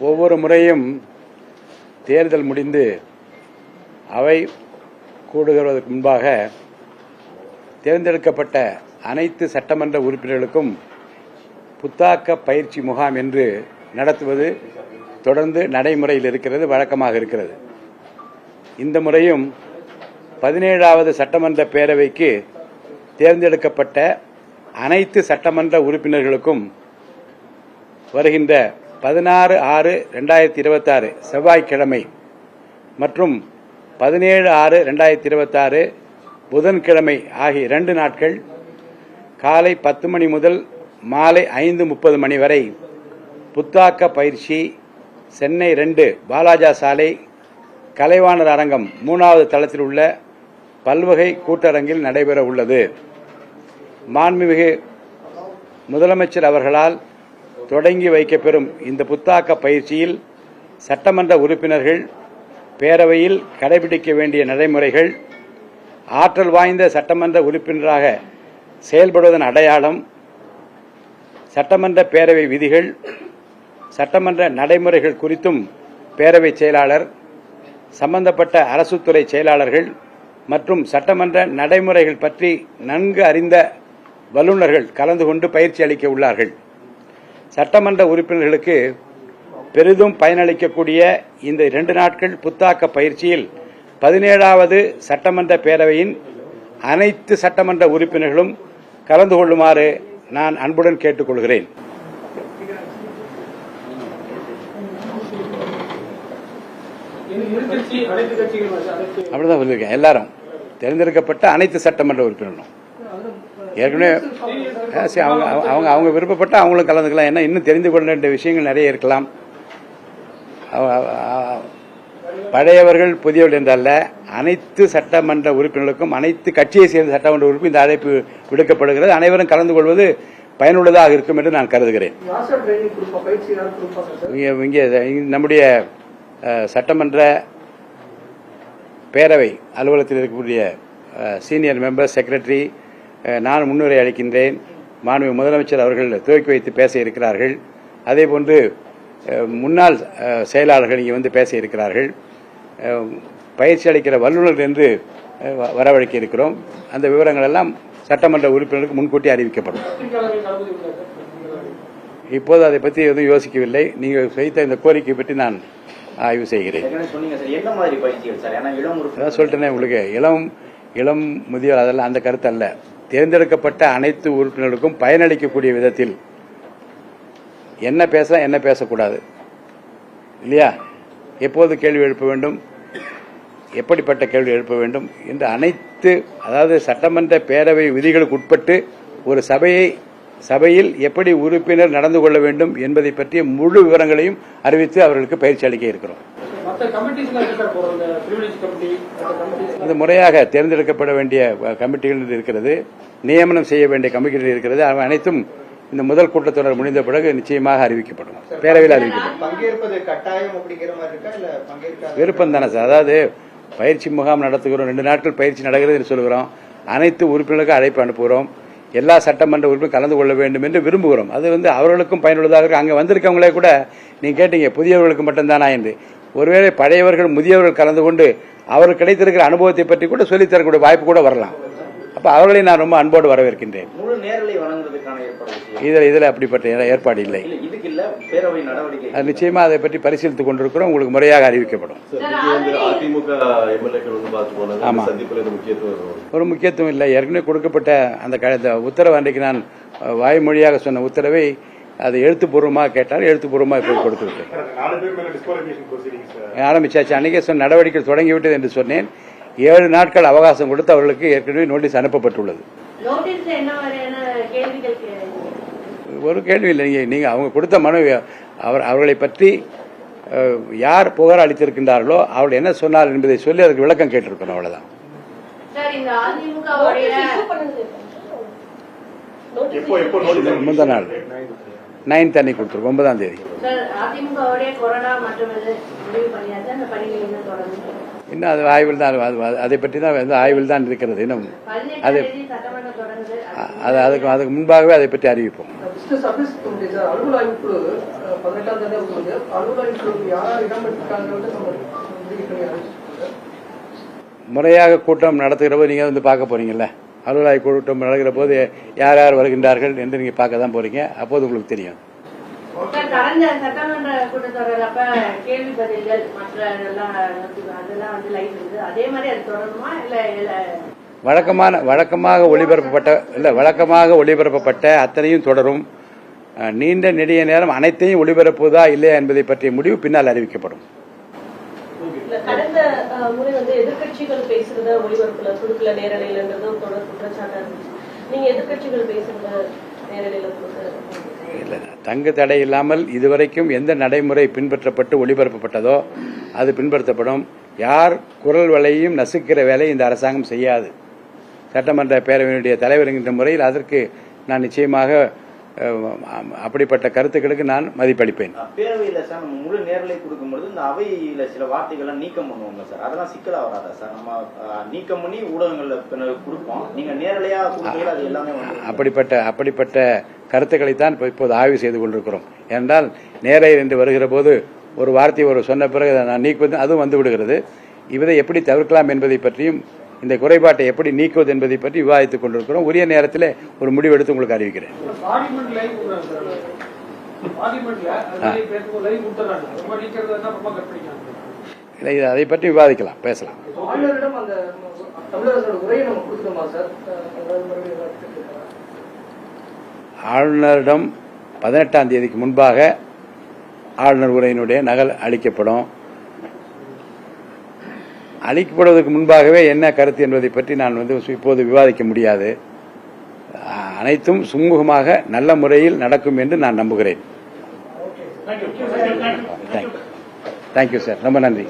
ஒவ்வொரு முறையும் தேர்தல் முடிந்து அவை கூடுகிறதற்கு முன்பாக தேர்ந்தெடுக்கப்பட்ட அனைத்து சட்டமன்ற உறுப்பினர்களுக்கும் புத்தாக்க பயிற்சி முகாம் என்று நடத்துவது தொடர்ந்து நடைமுறையில் இருக்கிறது, வழக்கமாக இருக்கிறது. இந்த முறையும் 17வது சட்டமன்ற பேரவைக்கு தேர்ந்தெடுக்கப்பட்ட அனைத்து சட்டமன்ற உறுப்பினர்களுக்கும் வருகின்ற 16/6/2026 செவ்வாய்க்கிழமை மற்றும் 17/6/2026 புதன்கிழமை ஆகிய 2 நாட்கள் காலை 10 மணி முதல் மாலை 5:30 மணி வரை புத்தாக்க பயிற்சி சென்னை 2 பாலாஜா சாலை கலைவாணர் அரங்கம் 3வது தளத்தில் உள்ள பல்வகை கூட்டரங்கில் நடைபெற உள்ளது. மாண்புமிகு முதலமைச்சர் அவர்களால் தொடங்கி வைக்கப்பெறும் இந்த புத்தாக்க பயிற்சியில் சட்டமன்ற உறுப்பினர்கள் பேரவையில் கடைபிடிக்க வேண்டிய நடைமுறைகள், ஆற்றல் வாய்ந்த சட்டமன்ற உறுப்பினராக செயல்படுவதன் அடையாளம், சட்டமன்ற பேரவை விதிகள், சட்டமன்ற நடைமுறைகள் குறித்தும் பேரவை செயலாளர், சம்பந்தப்பட்ட அரசுத்துறை செயலாளர்கள் மற்றும் சட்டமன்ற நடைமுறைகள் பற்றி நன்கு அறிந்த வல்லுநர்கள் கலந்து கொண்டு பயிற்சி அளிக்க உள்ளார்கள். சட்டமன்ற உறுப்பினர்களுக்கு பெரிதும் பயனளிக்கக்கூடிய இந்த 2 நாட்கள் புத்தாக்க பயிற்சியில் 17வது சட்டமன்ற பேரவையின் அனைத்து சட்டமன்ற உறுப்பினர்களும் கலந்து கொள்ளுமாறு நான் அன்புடன் கேட்டுக்கொள்கிறேன். அப்படிதான் சொல்லியிருக்கேன். எல்லாரும் தேர்ந்தெடுக்கப்பட்ட அனைத்து சட்டமன்ற உறுப்பினர்களும் ஏற்கனவே அவங்க விருப்பப்பட்ட அவங்களும் கலந்துக்கலாம். ஏன்னா இன்னும் தெரிந்து கொள்ள வேண்டிய விஷயங்கள் நிறைய இருக்கலாம். பழையவர்கள் புதியவர்கள் என்றல்ல, அனைத்து சட்டமன்ற உறுப்பினர்களுக்கும் அனைத்து கட்சியை சேர்ந்த சட்டமன்ற உறுப்பினர் இந்த அழைப்பு விடுக்கப்படுகிறது. அனைவரும் கலந்து கொள்வது பயனுள்ளதாக இருக்கும் என்று நான் கருதுகிறேன். இங்கே நம்முடைய சட்டமன்ற பேரவை அலுவலகத்தில் இருக்கக்கூடிய சீனியர் மெம்பர், செக்ரட்டரி, நான் முன்னுரை அளிக்கின்றேன். மாண்புமிகு முதலமைச்சர் அவர்கள் துவக்கி வைத்து பேச இருக்கிறார்கள். அதேபோன்று முன்னாள் செயலாளர்கள் இங்கே வந்து பேச இருக்கிறார்கள். பயிற்சி அளிக்கிற வல்லுநர்கள் என்று வரவழைக்க இருக்கிறோம். அந்த விவரங்கள் எல்லாம் சட்டமன்ற உறுப்பினருக்கு முன்கூட்டி அறிவிக்கப்படும். இப்போது அதை பற்றி எதுவும் யோசிக்கவில்லை. நீங்கள் வைத்த இந்த கோரிக்கை பற்றி நான் ஆய்வு செய்கிறேன். சொல்லிட்டேனே உங்களுக்கு, இளம் முதியோர் அதெல்லாம் அந்த கருத்து அல்ல. தேர்ந்தெடுக்கப்பட்ட அனைத்து உறுப்பினர்களுக்கும் பயனளிக்கக்கூடிய விதத்தில் என்ன பேசலாம், என்ன பேசக்கூடாது இல்லையா, எப்போது கேள்வி எழுப்ப வேண்டும், எப்படிப்பட்ட கேள்வி எழுப்ப வேண்டும் என்று அனைத்து, அதாவது சட்டமன்ற பேரவை விதிகளுக்கு உட்பட்டு ஒரு சபையில் எப்படி உறுப்பினர் நடந்து கொள்ள வேண்டும் என்பதை பற்றிய முழு விவரங்களையும் அறிவித்து அவர்களுக்கு பயிற்சி அளிக்க இருக்கிறோம். அது முறையாக தேர்ந்தெடுக்கப்பட வேண்டிய கமிட்டிகள் இருக்கிறது, நியமனம் செய்ய வேண்டிய கமிட்டிகள் இருக்கிறது. அவை அனைத்தும் இந்த முதல் கூட்டத்தொடர் முடிந்த பிறகு நிச்சயமாக அறிவிக்கப்படும், பேரவையில் அறிவிக்கப்படும். விருப்பம் தானே சார். அதாவது பயிற்சி முகாம் நடத்துகிறோம், 2 நாட்கள் பயிற்சி நடக்கிறது என்று சொல்கிறோம். அனைத்து உறுப்பினர்களுக்கும் அழைப்பு அனுப்புகிறோம். எல்லா சட்டமன்ற உறுப்பினரும் கலந்து கொள்ள வேண்டும் என்று விரும்புகிறோம். அது அவர்களுக்கும் பயனுள்ளதாக இருக்கு. அங்கே வந்திருக்கவங்களே கூட நீங்க கேட்டீங்க புதியவர்களுக்கு மட்டும்தானா என்று. ஒருவேளை பழையவர்கள் முதியவர்கள் கலந்து கொண்டு அவருக்கு கிடைத்திருக்கிற அனுபவத்தை பற்றி கூட சொல்லித்தரக்கூடிய வாய்ப்பு கூட வரலாம். அப்ப அவர்களை நான் ரொம்ப அன்போடு வரவேற்கின்றேன். இதில் அப்படிப்பட்ட ஏற்பாடு இல்லை. நிச்சயமா அதை பற்றி பரிசீலித்துக் கொண்டிருக்கிறோம். உங்களுக்கு முறையாக அறிவிக்கப்படும். ஆமா, ஒரு முக்கியத்துவம் இல்லை. ஏற்கனவே கொடுக்கப்பட்ட அந்த உத்தரவு, அன்றைக்கு நான் வாய்மொழியாக சொன்ன உத்தரவை அது எழுத்துப்பூர்வமாக கேட்டால் எழுத்துப்பூர்வமாக இப்போ கொடுத்துவிட்டேன். ஆரம்பிச்சாச்சு. அன்றைக்கே சொன்ன நடவடிக்கை தொடங்கிவிட்டது என்று சொன்னேன். 7 நாட்கள் அவகாசம் கொடுத்து அவர்களுக்கு ஏற்கனவே நோட்டீஸ் அனுப்பப்பட்டுள்ளது. ஒரு கேள்வி இல்லை. நீங்க அவங்க கொடுத்த மனு, அவர்களை பற்றி யார் புகார் அளித்திருக்கின்றார்களோ அவர்கள் என்ன சொன்னார் என்பதை சொல்லி அதுக்கு விளக்கம் கேட்டிருக்கணும். அவ்வளவுதான். முந்தா நாள் 9th அன்னைக்கு கொடுத்துருக்கோம், 9ஆம் தேதி. இன்னும் அது ஆய்வில் தான், அதை பற்றி தான் ஆய்வில் தான் இருக்கிறது. இன்னும் அதுக்கு முன்பாகவே அதை பற்றி அறிவிப்போம். முறையாக கூட்டம் நடத்துகிற போது நீங்கள் வந்து பார்க்க போறீங்கல்ல, அலுவலக கூட்டம் நடக்கிற போது யார் யார் வருகின்றார்கள் என்று நீங்கள் பார்க்க தான் போறீங்க. அப்போது உங்களுக்கு தெரியும். கடந்த சட்டமன்ற கூட்டத்தொடர் அப்ப கேள்வி பதில்கள் மற்ற அதெல்லாம் வந்து லைவ் இருக்கு, அதே மாதிரி அது தொடருமா இல்ல வழக்கமாக ஒளிபரப்பப்பட்ட அத்தனையும் தொடரும். நீண்ட நெடிய நேரம் அனைத்தையும் ஒளிபரப்புவதா இல்லையா என்பதை பற்றிய முடிவு பின்னால் அறிவிக்கப்படும். கடந்த முறை வந்து எதிர்கட்சிகள் பேசுறத ஒளிபரப்புல கொடுக்கல நேரலையிலன்றதும் தொடர் குற்றச்சாட்டா இருந்துச்சு. நீங்க எதிர்கட்சிகள் பேசுறத நேரலையில இல்லை, தங்கு தடை இல்லாமல் இதுவரைக்கும் எந்த நடைமுறை பின்பற்றப்பட்டு ஒளிபரப்பப்பட்டதோ அது பின்பற்றப்படும். யார் குரல் வலையும் நசுக்கிற வேலை இந்த அரசாங்கம் செய்யாது. சட்டமன்ற பேரவையினுடைய தலைவர் என்கின்ற முறையில் அதற்கு நான் நிச்சயமாக அப்படிப்பட்ட கருத்துக்களுக்கு நான் மதிப்பளிப்பேன். பேரவையில சார் நம்ம முழு நேரலை கொடுக்கும்போது இந்த அவையில சில வார்த்தைகள்லாம் நீக்கம் பண்ணுவோங்க சார், அதெல்லாம் சிக்கலா வராதா சார்? நம்ம நீக்கம் பண்ணி ஊடகங்கள்ல கொடுப்போம், நீங்க நேரலையா கொடுத்தீங்க, அது எல்லாமே அப்படிப்பட்ட கருத்துக்களைத்தான் இப்போது ஆய்வு செய்து கொண்டிருக்கிறோம். ஏனென்றால் நேரையில் என்று வருகிற போது ஒரு வார்த்தை ஒரு சொன்ன பிறகு நான் நீக்குவது அதுவும் வந்து விடுகிறது. இதை எப்படி தவிர்க்கலாம் என்பதை பற்றியும் இந்த குறைபாட்டை எப்படி நீக்குவது என்பதை பற்றி விவாதித்துக் கொண்டிருக்கிறோம். உரிய நேரத்தில் ஒரு முடிவு எடுத்து உங்களுக்கு அறிவிக்கிறேன். அதை பற்றி விவாதிக்கலாம், பேசலாம். ஆளுநரிடம் 18ஆம் தேதிக்கு முன்பாக ஆளுநர் உரையினுடைய நகல் அளிக்கப்படும். அளிக்கப்படுவதற்கு முன்பாகவே என்ன கருத்து என்பதை பற்றி நான் இப்போது விவாதிக்க முடியாது. அனைத்தும் சுமூகமாக நல்ல முறையில் நடக்கும் என்று நான் நம்புகிறேன். தேங்க்யூ சார், ரொம்ப நன்றி.